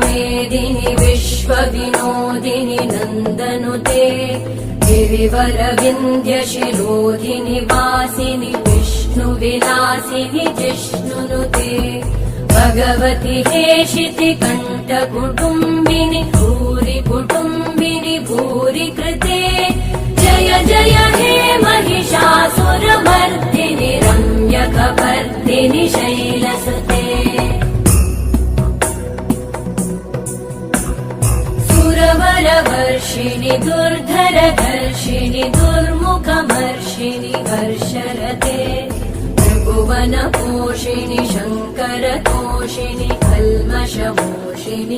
मेदिनि विश्वविनोदिनि नन्दनुते गिरिवरविन्ध्यशिरोधिनि वासिनि विष्णुविलासिनि जिष्णुनुते भगवति हेशिति कण्ठकुटुम्बिनि भूरि कुटुम्बिनि भूरि कृते जय जय हे महिषासुरमर्दिनि रम्यकपर्दिनि शैलसुते सुरवरवर्षिणि दुर्धरधर्षिणि दुर्मुखमर्षिणि हर्षरते त्रिभुवनपोषिणि शङ्करतोषिणि कल्मषमोषिणि